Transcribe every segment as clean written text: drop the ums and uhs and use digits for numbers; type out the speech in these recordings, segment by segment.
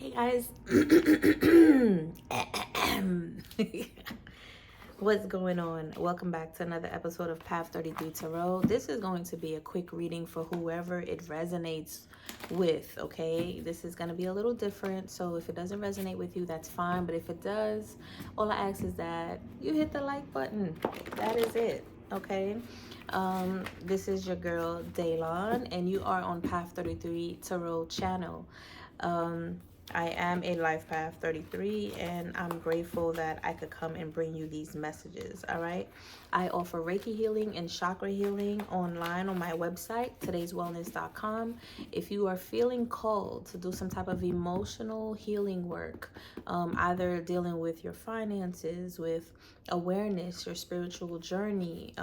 Hey guys, what's going on? Welcome back to another episode of Path 33 Tarot. This is going to be a quick reading for whoever it resonates with, okay? This is going to be a little different, so if it doesn't resonate with you, that's fine. But if it does, all I ask is that you hit the like button. That is it, okay? This is your girl, Daylon, and you are on Path 33 Tarot channel. I am a Life Path 33, and I'm grateful that I could come and bring you these messages, all right? I offer Reiki healing and chakra healing online on my website, todayswellness.com. If you are feeling called to do some type of emotional healing work, either dealing with your finances, with awareness, your spiritual journey,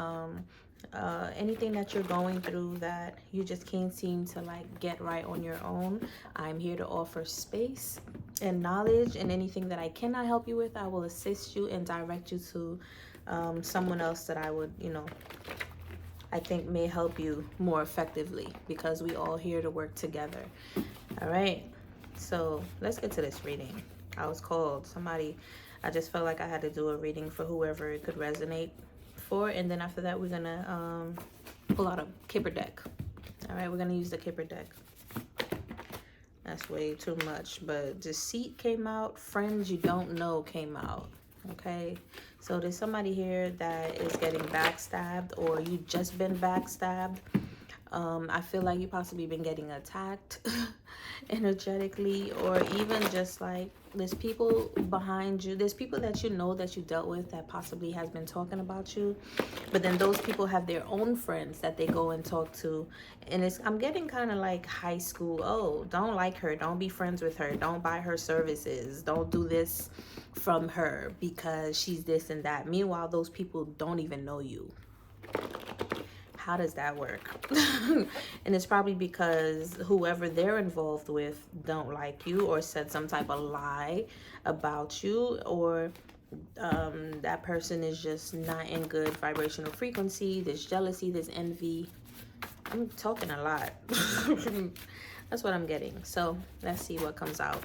anything that you're going through that you just can't seem to like get right on your own, I'm here to offer space and knowledge, and anything that I cannot help you with, I will assist you and direct you to someone else that I would, I think may help you more effectively, because we all here to work together. All right, so let's get to this reading. I was called I just felt like I had to do a reading for whoever it could resonate for, and then after that we're gonna pull out a Kipper deck. All right, we're gonna use the Kipper deck. That's way too much, but Deceit came out, Friends You Don't Know came out. Okay, so there's somebody here that is getting backstabbed, or you just been backstabbed. I feel like you possibly been getting attacked energetically, or even just like there's people behind you. There's people that you know that you dealt with that possibly has been talking about you, but then those people have their own friends that they go and talk to, and I'm getting kind of like high school. Oh, don't like her, don't be friends with her, don't buy her services, don't do this from her because she's this and that. Meanwhile, those people don't even know you. How does that work? And it's probably because whoever they're involved with don't like you, or said some type of lie about you, or that person is just not in good vibrational frequency. There's jealousy, there's envy. I'm talking a lot. That's what I'm getting. So let's see what comes out.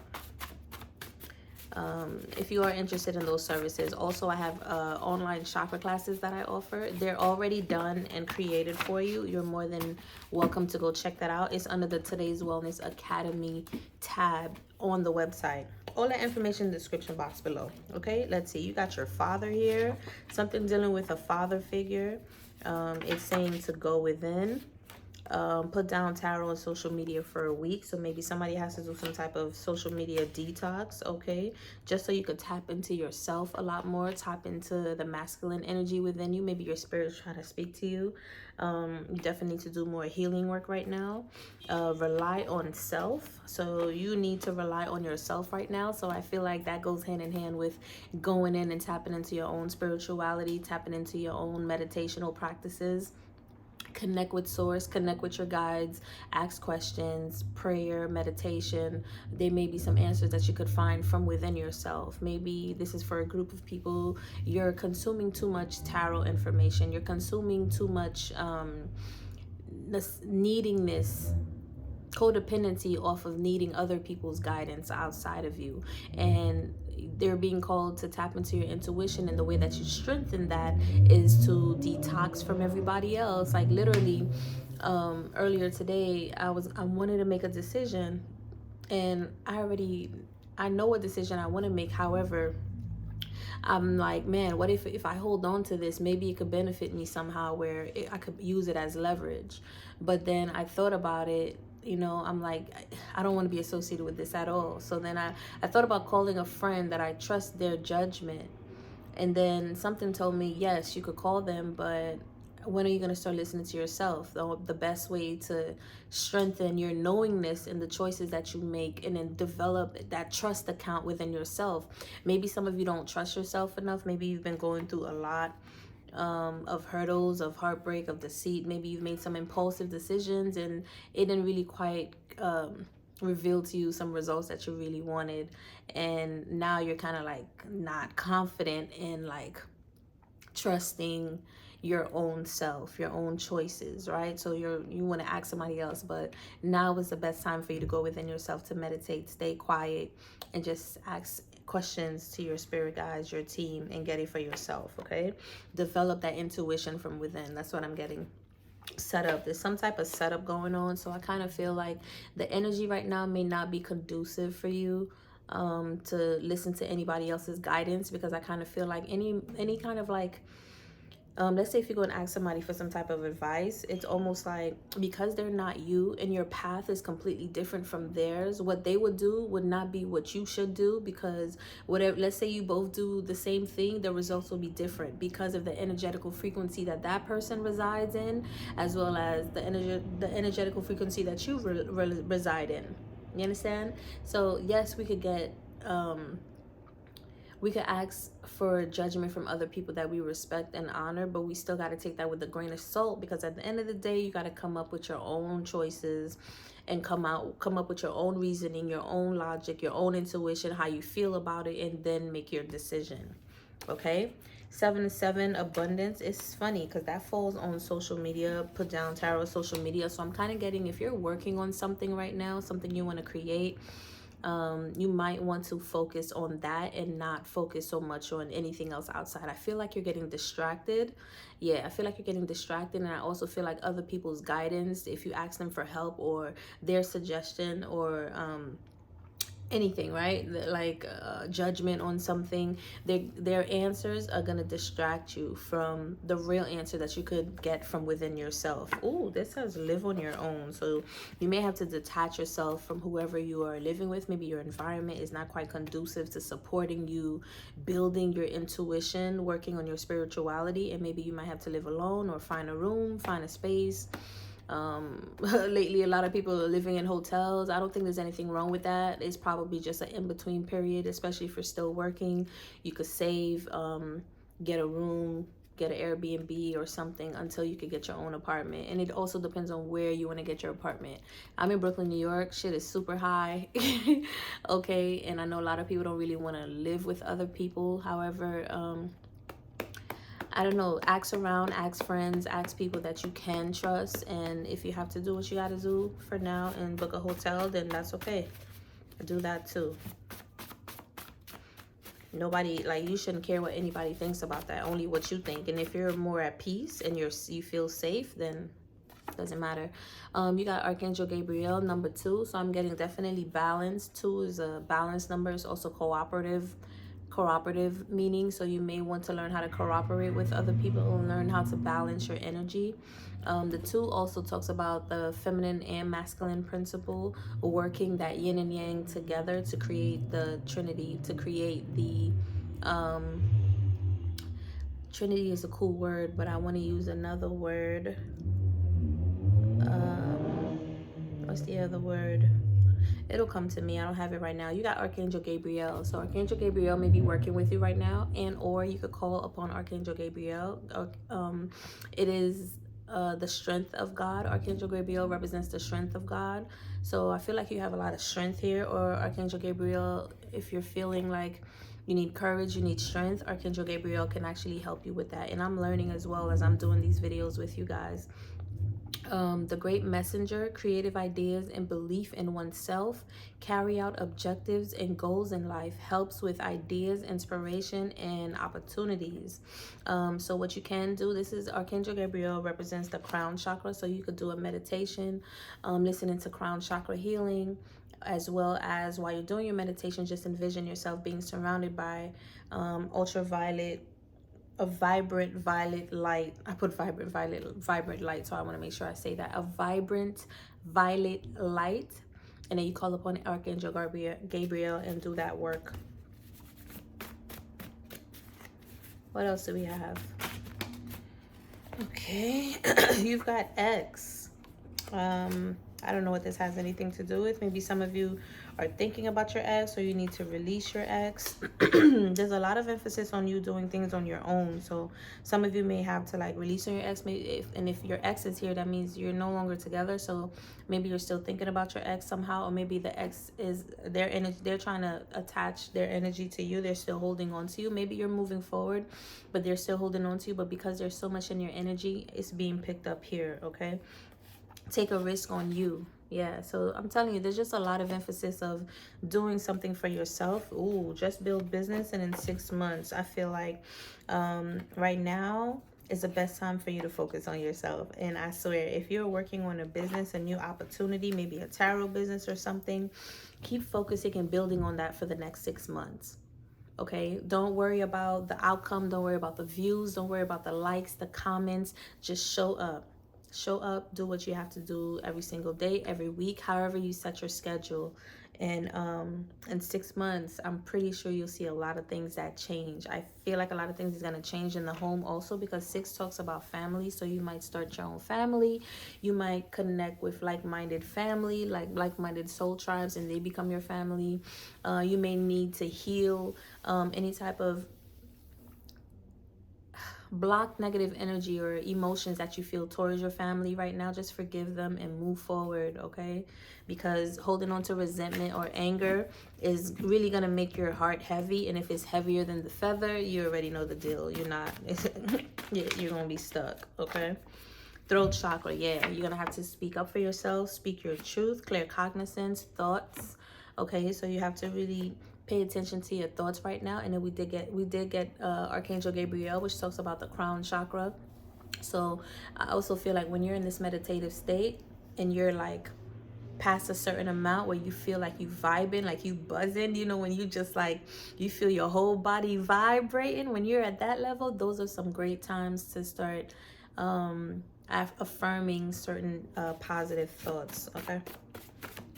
If you are interested in those services, also I have online chakra classes that I offer. They're already done and created for you. You're more than welcome to go check that out. It's under the Today's Wellness Academy tab on the website. All that information in the description box below. Okay, let's see. You got your father here. Something dealing with a father figure. It's saying to go within. Put down tarot on social media for a week. So maybe somebody has to do some type of social media detox, okay? Just so you could tap into yourself a lot more, tap into the masculine energy within you. Maybe your spirit's trying to speak to you. You definitely need to do more healing work right now. Rely on self. So you need to rely on yourself right now. So I feel like that goes hand in hand with going in and tapping into your own spirituality, tapping into your own meditational practices. Connect with source, connect with your guides, ask questions, prayer, meditation. There may be some answers that you could find from within yourself. Maybe this is for a group of people. You're consuming too much tarot information. You're consuming too much needing this codependency off of needing other people's guidance outside of you, and they're being called to tap into your intuition, and the way that you strengthen that is to detox from everybody else. Like literally, earlier today I wanted to make a decision, and I know what decision I want to make. However, I'm like, man, what if I hold on to this, maybe it could benefit me somehow, where I could use it as leverage. But then I thought about it, I'm like, I don't want to be associated with this at all. So then I thought about calling a friend that I trust their judgment. And then something told me, yes, you could call them, but when are you going to start listening to yourself? The best way to strengthen your knowingness in the choices that you make, and then develop that trust account within yourself. Maybe some of you don't trust yourself enough. Maybe you've been going through a lot of hurdles, of heartbreak, of deceit. Maybe you've made some impulsive decisions and it didn't really quite reveal to you some results that you really wanted. And now you're kind of like not confident in like trusting your own self, your own choices, right? So you want to ask somebody else, but now is the best time for you to go within yourself to meditate, stay quiet, and just ask questions to your spirit guides, your team, and get it for yourself. Okay, develop that intuition from within. That's what I'm getting. Setup, there's some type of setup going on, so I kind of feel like the energy right now may not be conducive for you to listen to anybody else's guidance, because I kind of feel like any kind of like let's say if you go and ask somebody for some type of advice, it's almost like because they're not you and your path is completely different from theirs, what they would do would not be what you should do, because whatever, let's say you both do the same thing, the results will be different because of the energetical frequency that that person resides in, as well as the energetical frequency that you reside in. You understand? So yes, we could ask for judgment from other people that we respect and honor, but we still got to take that with a grain of salt, because at the end of the day, you got to come up with your own choices and come up with your own reasoning, your own logic, your own intuition, how you feel about it, and then make your decision. Okay. 7-7 abundance is funny because that falls on social media, put down tarot social media. So I'm kind of getting, if you're working on something right now, something you want to create, you might want to focus on that and not focus so much on anything else outside. I feel like you're getting distracted. Yeah, I feel like you're getting distracted, and I also feel like other people's guidance, if you ask them for help or their suggestion or anything, right, like judgment on something, their answers are going to distract you from the real answer that you could get from within yourself. Oh, this says live on your own, so you may have to detach yourself from whoever you are living with. Maybe your environment is not quite conducive to supporting you building your intuition, working on your spirituality, and maybe you might have to live alone or find a room, find a space. Lately a lot of people are living in hotels. I don't think there's anything wrong with that. It's probably just an in-between period, especially if you're still working. You could save, get a room, get an Airbnb or something until you could get your own apartment. And it also depends on where you want to get your apartment. I'm in Brooklyn, New York. Shit is super high. Okay, and I know a lot of people don't really want to live with other people. However, I don't know, ask around, ask friends, ask people that you can trust. And if you have to do what you got to do for now and book a hotel, then that's okay. Do that too. Nobody, like, you shouldn't care what anybody thinks about that, only what you think. And if you're more at peace and you feel safe, then doesn't matter. You got Archangel Gabriel, number 2. So I'm getting definitely balanced. 2 is a balanced number. It's also cooperative meaning, so you may want to learn how to cooperate with other people and learn how to balance your energy. The 2 also talks about the feminine and masculine principle, working that yin and yang together to create the trinity, to create the trinity is a cool word, but I want to use another word. What's the other word? It'll come to me. I don't have it right now. You got Archangel Gabriel. So Archangel Gabriel may be working with you right now, and or you could call upon Archangel Gabriel. It is the strength of God. Archangel Gabriel represents the strength of God. So I feel like you have a lot of strength here. Or Archangel Gabriel, if you're feeling like you need courage, you need strength, Archangel Gabriel can actually help you with that. And I'm learning as well as I'm doing these videos with you guys. The great messenger, creative ideas and belief in oneself, carry out objectives and goals in life, helps with ideas, inspiration, and opportunities. So what you can do, this is Archangel Gabriel represents the crown chakra, so you could do a meditation, listening to crown chakra healing, as well as while you're doing your meditation, just envision yourself being surrounded by a vibrant violet light. I put vibrant light, so I want to make sure I say that. A vibrant violet light. And then you call upon Archangel Gabriel and do that work. What else do we have? Okay. You've got X. I don't know what this has anything to do with. Maybe some of you are thinking about your ex, or you need to release your ex. There's a lot of emphasis on you doing things on your own. So some of you may have to like release on your ex. Maybe if your ex is here, that means you're no longer together. So maybe you're still thinking about your ex somehow, or maybe the ex is their energy. They're trying to attach their energy to you. They're still holding on to you. Maybe you're moving forward, but they're still holding on to you. But because there's so much in your energy, it's being picked up here. Okay, take a risk on you. Yeah, so I'm telling you, there's just a lot of emphasis of doing something for yourself. Ooh, just build business, and in 6 months, I feel like right now is the best time for you to focus on yourself. And I swear, if you're working on a business, a new opportunity, maybe a tarot business or something, keep focusing and building on that for the next 6 months. Okay, don't worry about the outcome, don't worry about the views, don't worry about the likes, the comments. Just show up. Show up, do what you have to do every single day, every week, however you set your schedule. And in 6 months, I'm pretty sure you'll see a lot of things that change. I feel like a lot of things is going to change in the home also, because 6 talks about family. So you might start your own family. You might connect with like-minded family, like-minded soul tribes, and they become your family. You may need to heal any type of block negative energy or emotions that you feel towards your family right now. Just forgive them and move forward, okay? Because holding on to resentment or anger is really gonna make your heart heavy, and if it's heavier than the feather, you already know the deal. You're not you're gonna be stuck, okay? Throat chakra, yeah, you're gonna have to speak up for yourself, speak your truth, clear cognizance, thoughts. Okay, so you have to really pay attention to your thoughts right now. And then we did get Archangel Gabriel, which talks about the crown chakra. So I also feel like when you're in this meditative state and you're like past a certain amount where you feel like you vibing, like you buzzing, you know, when you just like you feel your whole body vibrating, when you're at that level, those are some great times to start affirming certain positive thoughts, okay?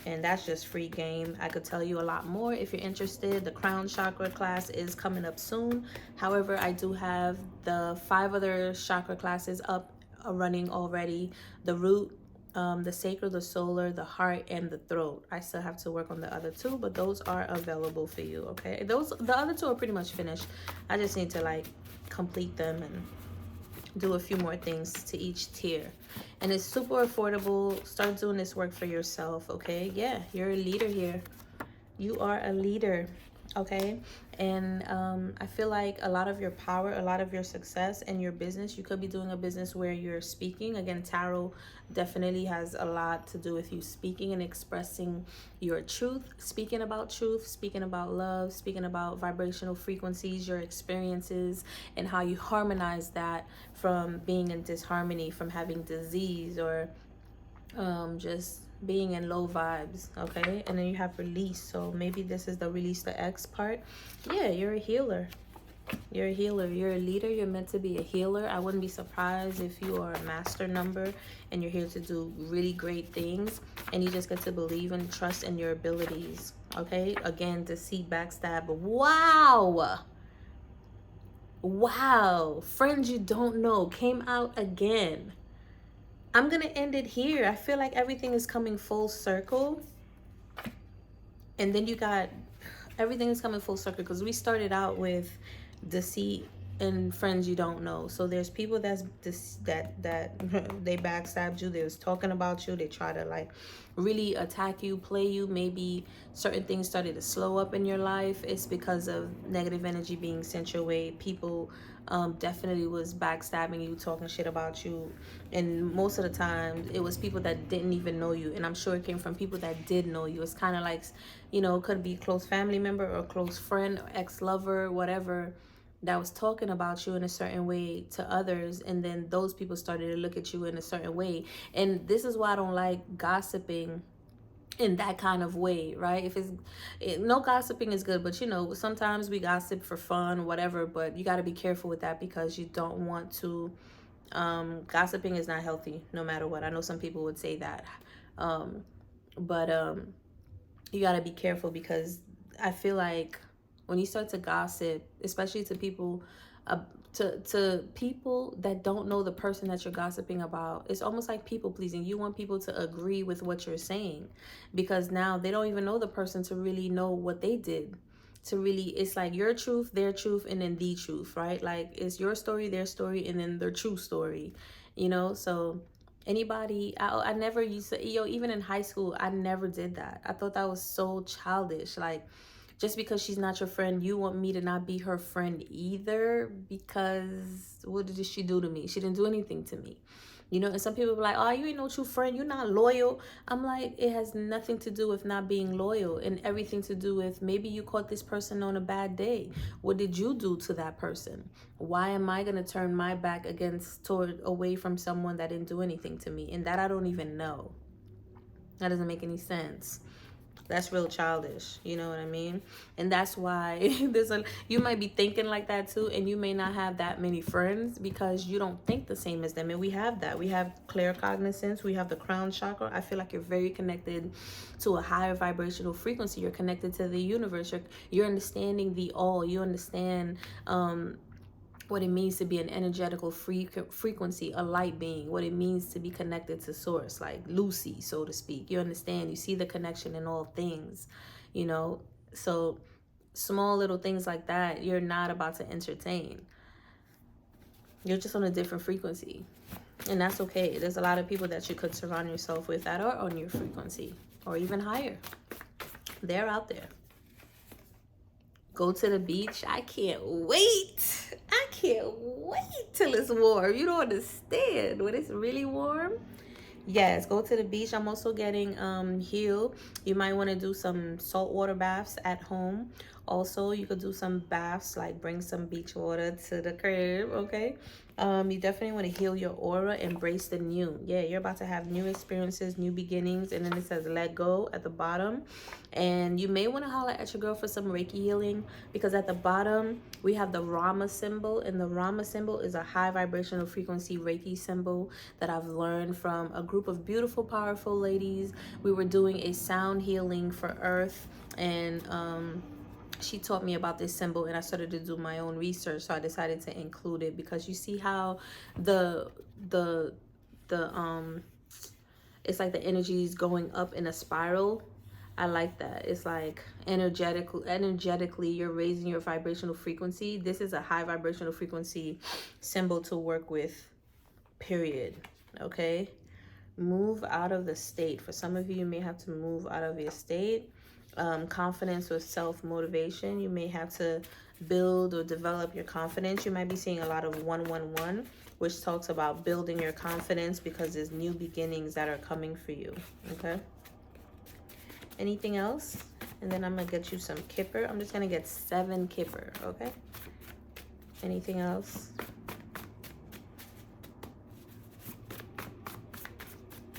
And that's just free game. I could tell you a lot more if you're interested. The crown chakra class is coming up soon. However, I do have the 5 other chakra classes up running already. The root, the sacral, the solar, the heart, and the throat. I still have to work on the other 2, but those are available for you, okay? The other 2 are pretty much finished. I just need to like complete them and do a few more things to each tier. And it's super affordable. Start doing this work for yourself, okay? Yeah, you're a leader here. You are a leader, okay? And I feel like a lot of your power, a lot of your success in your business, you could be doing a business where you're speaking. Again, tarot definitely has a lot to do with you speaking and expressing your truth, speaking about love, speaking about vibrational frequencies, your experiences, and how you harmonize that from being in disharmony, from having disease, or just being in low vibes, okay? And then you have release. So maybe this is the release the X part. Yeah, you're a healer. You're a healer. You're a leader. You're meant to be a healer. I wouldn't be surprised if you are a master number and you're here to do really great things, and you just get to believe and trust in your abilities, okay? Again, deceit, backstab. Wow. Wow. Friends you don't know came out again. I'm going to end it here. I feel like everything is coming full circle. And then you got everything is coming full circle, because we started out with deceit and friends you don't know. So there's people that they backstabbed you. They was talking about you. They try to like really attack you, play you. Maybe certain things started to slow up in your life. It's because of negative energy being sent your way. People definitely was backstabbing you, talking shit about you. And most of the time it was people that didn't even know you, and I'm sure it came from people that did know you. It's kind of like, you know, it could be a close family member or a close friend, or ex-lover, whatever, that was talking about you in a certain way to others, and then those people started to look at you in a certain way. And this is why I don't like gossiping in that kind of way, right? No gossiping is good, but you know, sometimes we gossip for fun, whatever, but you got to be careful with that, because you don't want to gossiping is not healthy no matter what. I know some people would say that, but you got to be careful, because I feel like when you start to gossip, especially to people to people that don't know the person that you're gossiping about, it's almost like people pleasing. You want people to agree with what you're saying, because now they don't even know the person to really know what they did. To really, it's like your truth, their truth, and then the truth, right? Like it's your story, their story, and then their true story, you know? So anybody, I never used to, even in high school, I never did that. I thought that was so childish. Like, just because she's not your friend, you want me to not be her friend either? Because what did she do to me? She didn't do anything to me. You know, and some people be like, oh, you ain't no true friend. You're not loyal. I'm like, it has nothing to do with not being loyal, and everything to do with maybe you caught this person on a bad day. What did you do to that person? Why am I going to turn my back away from someone that didn't do anything to me and that I don't even know? That doesn't make any sense. That's real childish, you know what I mean? And that's why you might be thinking like that too, and you may not have that many friends because you don't think the same as them. And we have that. We have clear cognizance. We have the crown chakra. I feel like you're very connected to a higher vibrational frequency. You're connected to the universe. You're understanding the all. You understand what it means to be an energetical frequency, a light being, what it means to be connected to source, like Lucy, so to speak. You understand, you see the connection in all things, you know? So small little things like that, you're not about to entertain. You're just on a different frequency. And that's okay. There's a lot of people that you could surround yourself with that are on your frequency or even higher. They're out there. Go to the beach. I can't wait. I can't wait till it's warm. You don't understand. When it's really warm, yes, go to the beach. I'm also getting heal. You might want to do some saltwater baths at home. Also, you could do some baths, like bring some beach water to the crib, okay? You definitely want to heal your aura, embrace the new. Yeah, you're about to have new experiences, new beginnings, and then it says let go at the bottom. And you may want to holler at your girl for some Reiki healing, because at the bottom we have the Rama symbol, and the Rama symbol is a high vibrational frequency Reiki symbol that I've learned from a group of beautiful, powerful ladies. We were doing a sound healing for Earth, and she taught me about this symbol, and I started to do my own research, so I decided to include it, because you see how the it's like the energy is going up in a spiral. I like that. It's like energetically you're raising your vibrational frequency. This is a high vibrational frequency symbol to work with, period. Okay, move out of the state. For some of you, you may have to move out of your state. Confidence with self-motivation. You may have to build or develop your confidence. You might be seeing a lot of 111, which talks about building your confidence, because there's new beginnings that are coming for you. Okay, anything else? And then I'm gonna get you some Kipper. I'm just gonna get 7 Kipper. Okay, anything else?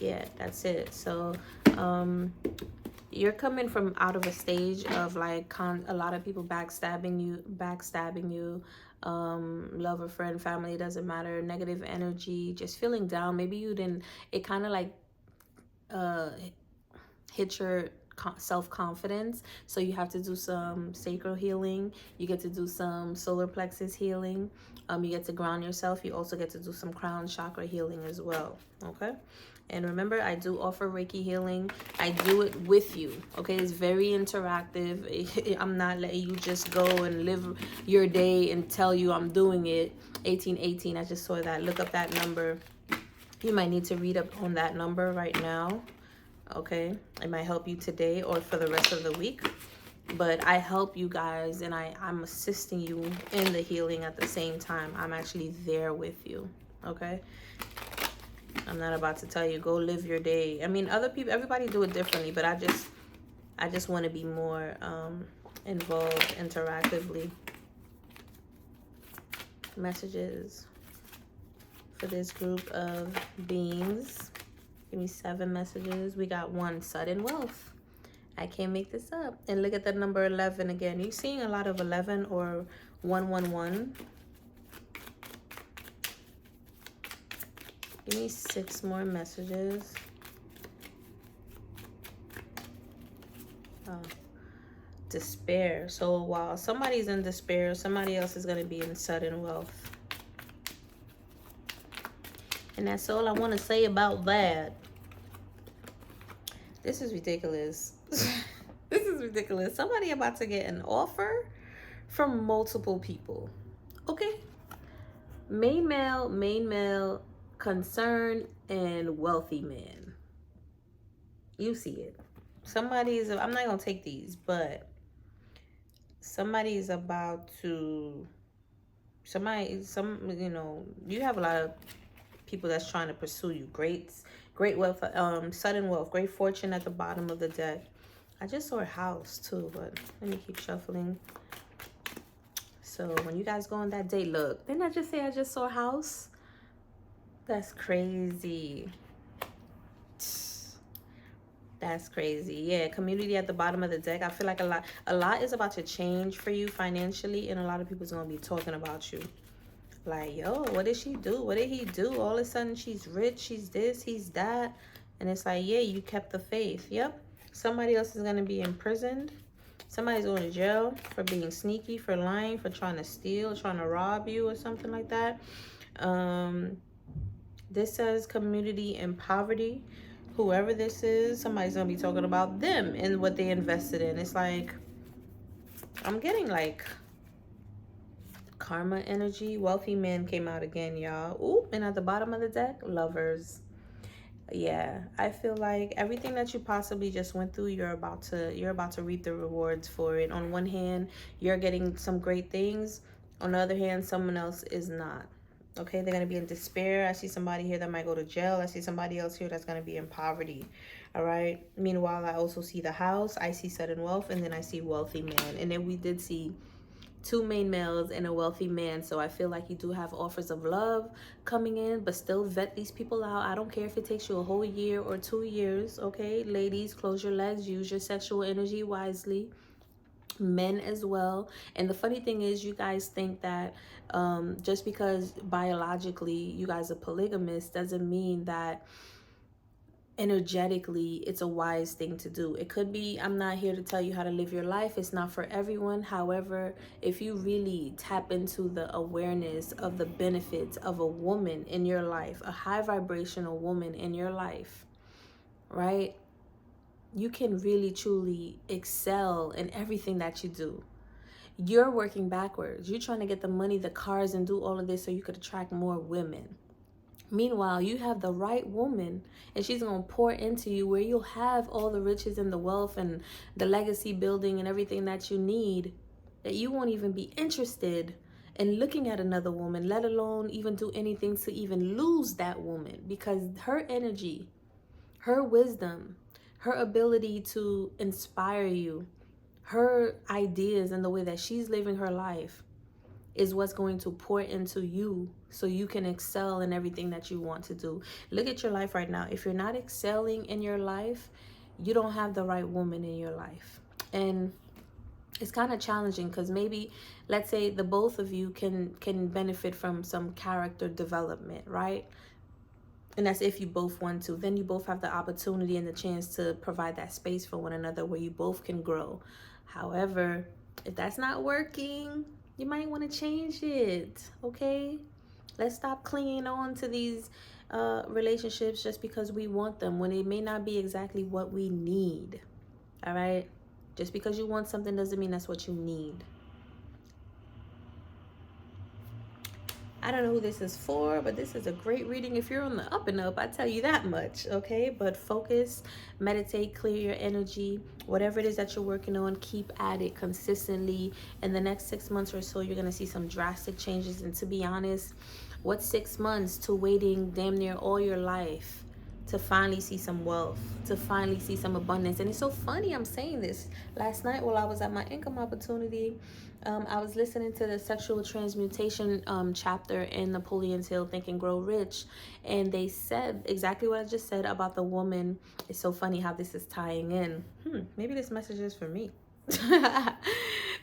Yeah, that's it. So you're coming from out of a stage of like a lot of people backstabbing you, love or friend, family, doesn't matter, negative energy, just feeling down. Maybe you didn't, it kind of like hit your self-confidence, so you have to do some sacral healing. You get to do some solar plexus healing. You get to ground yourself. You also get to do some crown chakra healing as well. Okay, and remember, I do offer Reiki healing. I do it with you. Okay, it's very interactive. I'm not letting you just go and live your day and tell you I'm doing it. 1818, I just saw that. Look up that number. You might need to read up on that number right now. Okay, it might help you today or for the rest of the week, but I help you guys, and I'm assisting you in the healing at the same time. I'm actually there with you. Okay, I'm not about to tell you go live your day. I mean, other people, everybody do it differently, but I just want to be more involved interactively. Messages for this group of beings. Give me 7 messages. We got 1, sudden wealth. I can't make this up. And look at the number 11 again. You're seeing a lot of 11 or 111. Give me 6 more messages. Oh, despair. So while somebody's in despair, somebody else is going to be in sudden wealth. And that's all I want to say about that. This is ridiculous. This is ridiculous. Somebody about to get an offer from multiple people. Okay? Main male, concerned, and wealthy man. You see it. Somebody's, I'm not going to take these, but somebody's about to, you have a lot of people that's trying to pursue you. Great wealth, sudden wealth, great fortune at the bottom of the deck. I just saw a house too, but let me keep shuffling. So when you guys go on that date, look, didn't I just say I just saw a house? That's crazy. That's crazy. Yeah, community at the bottom of the deck. I feel like a lot is about to change for you financially, and a lot of people's gonna be talking about you. Like, yo, what did she do? What did he do? All of a sudden she's rich, she's this, he's that. And it's like, yeah, you kept the faith. Yep. Somebody else is gonna be imprisoned. Somebody's going to jail for being sneaky, for lying, for trying to steal, trying to rob you or something like that. This says community in poverty. Whoever this is, somebody's going to be talking about them and what they invested in. It's like, I'm getting like karma energy. Wealthy man came out again, y'all. Ooh, and at the bottom of the deck, lovers. Yeah, I feel like everything that you possibly just went through, you're about to reap the rewards for it. On one hand, you're getting some great things. On the other hand, someone else is not. Okay, they're gonna be in despair. I see somebody here that might go to jail. I see somebody else here that's gonna be in poverty. All right. Meanwhile, I also see the house. I see sudden wealth, and then I see wealthy man. And then we did see two main males and a wealthy man. So I feel like you do have offers of love coming in, but still vet these people out. I don't care if it takes you a whole year or 2 years. Okay, ladies, close your legs, use your sexual energy wisely. Men as well. And the funny thing is, you guys think that just because biologically you guys are polygamous doesn't mean that energetically it's a wise thing to do. It could be. I'm not here to tell you how to live your life. It's not for everyone. However, if you really tap into the awareness of the benefits of a woman in your life, a high vibrational woman in your life, right, you can really truly excel in everything that you do. You're working backwards. You're trying to get the money, the cars, and do all of this so you could attract more women. Meanwhile, you have the right woman, and she's going to pour into you where you'll have all the riches and the wealth and the legacy building and everything that you need, that you won't even be interested in looking at another woman, let alone even do anything to even lose that woman, because her energy, her wisdom, her ability to inspire you, her ideas and the way that she's living her life is what's going to pour into you so you can excel in everything that you want to do. Look at your life right now. If you're not excelling in your life, you don't have the right woman in your life. And it's kind of challenging because maybe, let's say the both of you can benefit from some character development, right? And that's if you both want to. Then you both have the opportunity and the chance to provide that space for one another where you both can grow. However, if that's not working, you might want to change it, okay? Let's stop clinging on to these relationships just because we want them when it may not be exactly what we need, all right? Just because you want something doesn't mean that's what you need. I don't know who this is for, but this is a great reading if you're on the up and up. I tell you that much, okay? But focus, meditate, clear your energy. Whatever it is that you're working on, keep at it consistently. In the next 6 months or so, you're going to see some drastic changes. And to be honest, what's 6 months to waiting damn near all your life to finally see some wealth, to finally see some abundance? And it's so funny I'm saying this. Last night while I was at my income opportunity, I was listening to the sexual transmutation chapter in Napoleon's Hill, Think and Grow Rich. And they said exactly what I just said about the woman. It's so funny how this is tying in. Maybe this message is for me.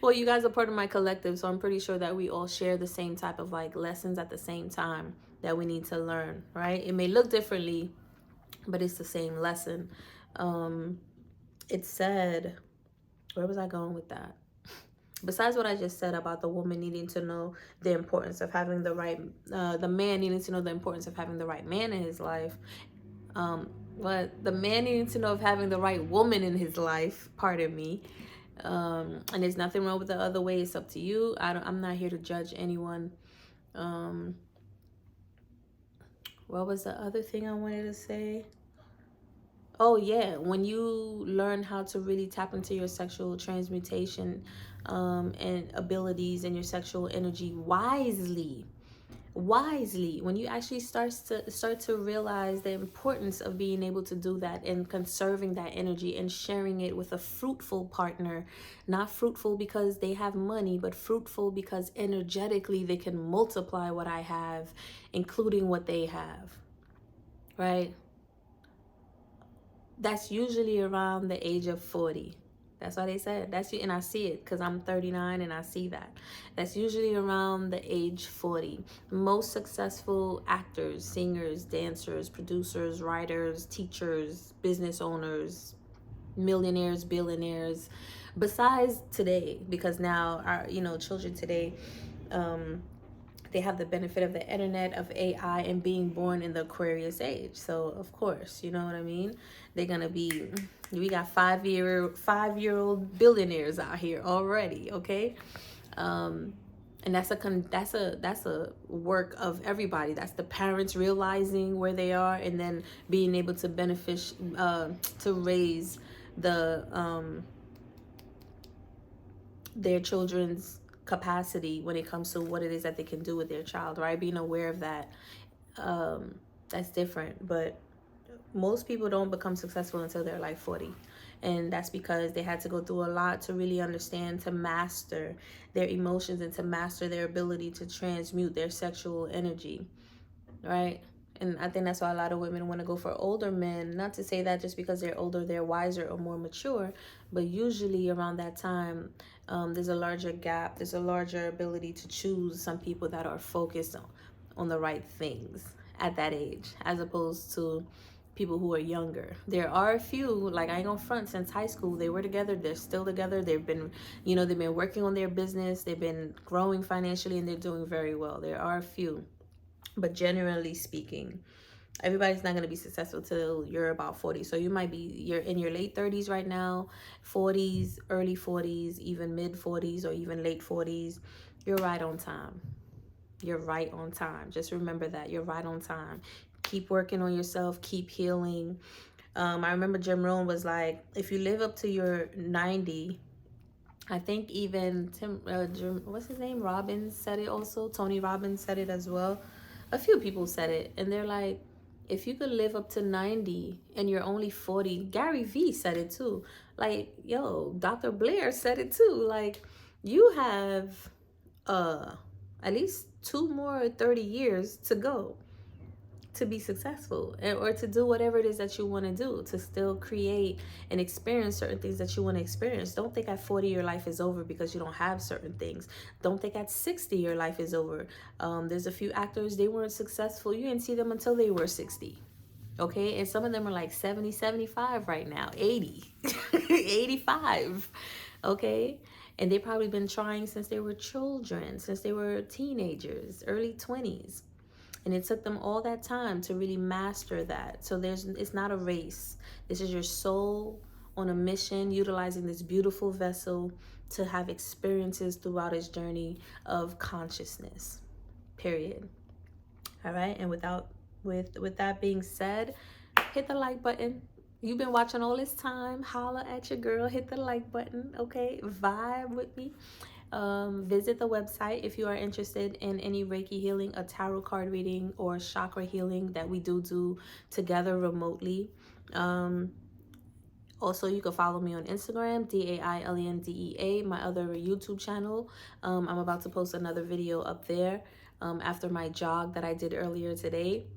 Well, you guys are part of my collective, so I'm pretty sure that we all share the same type of like lessons at the same time that we need to learn, right? It may look differently, but it's the same lesson. It said, where was I going with that? besides what I just said about the woman needing to know the importance of having the right, the man needing to know the importance of having the right man in his life, but the man needing to know of having the right woman in his life, pardon me. And there's nothing wrong with the other way. It's up to you. I'm not here to judge anyone. What was the other thing I wanted to say? Oh yeah, when you learn how to really tap into your sexual transmutation and abilities and your sexual energy wisely, when you actually start to realize the importance of being able to do that and conserving that energy and sharing it with a fruitful partner, not fruitful because they have money, but fruitful because energetically they can multiply what I have, including what they have, right? That's usually around the age of 40. That's why they said that's you, and I see it because I'm 39 and I see that. That's usually around the age 40. Most successful actors, singers, dancers, producers, writers, teachers, business owners, millionaires, billionaires, besides today, because now our children today, they have the benefit of the internet, of AI, and being born in the Aquarius age. So of course, you know what I mean? They're gonna be, we got 5-year-old billionaires out here already, okay? And that's a work of everybody. That's the parents realizing where they are and then being able to benefit, to raise their children's capacity when it comes to what it is that they can do with their child, right? Being aware of that, that's different. But most people don't become successful until they're like 40, and that's because they had to go through a lot to really understand, to master their emotions and to master their ability to transmute their sexual energy, right? And I think that's why a lot of women want to go for older men. Not to say that just because they're older, they're wiser or more mature, but usually around that time, there's a larger gap. There's a larger ability to choose some people that are focused on the right things at that age, as opposed to people who are younger. There are a few, like I ain't gonna front, since high school, they were together, they're still together, they've been working on their business, they've been growing financially, and they're doing very well. There are a few. But generally speaking, everybody's not going to be successful till you're about 40. So you're in your late 30s right now, 40s, early 40s, even mid 40s, or even late 40s. You're right on time. You're right on time. Just remember that. You're right on time. Keep working on yourself. Keep healing. I remember Jim Rohn was like, if you live up to your 90, I think even what's his name? Robbins said it also. Tony Robbins said it as well. A few people said it, and they're like, if you could live up to 90 and you're only 40, Gary Vee said it too. Like, yo, Dr. Blair said it too. Like, you have at least 2 more 30 years to go to be successful, or to do whatever it is that you want to do, to still create and experience certain things that you want to experience. Don't think at 40 your life is over because you don't have certain things. Don't think at 60 your life is over. There's a few actors, they weren't successful. You didn't see them until they were 60. Okay, and some of them are like 70, 75 right now, 80, 85. Okay, and they've probably been trying since they were children, since they were teenagers, early 20s. And it took them all that time to really master that. So it's not a race. This is your soul on a mission, utilizing this beautiful vessel to have experiences throughout its journey of consciousness. Period. All right. And with that being said, hit the like button. You've been watching all this time. Holla at your girl. Hit the like button. Okay. Vibe with me. Visit the website if you are interested in any Reiki healing, a tarot card reading, or chakra healing that we do together remotely. Also, you can follow me on Instagram, DAILENDEA, my other YouTube channel. I'm about to post another video up there after my jog that I did earlier today.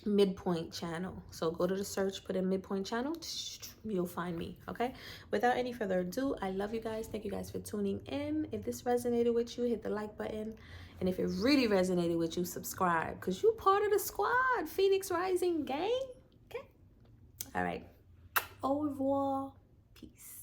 Midpoint channel. So go to the search, put in Midpoint channel, you'll find me. Okay, without any further ado, I love you guys. Thank you guys for tuning in. If this resonated with you, hit the like button, and if it really resonated with you, subscribe, because you part of the squad, Phoenix Rising gang. Okay, all right, au revoir, peace.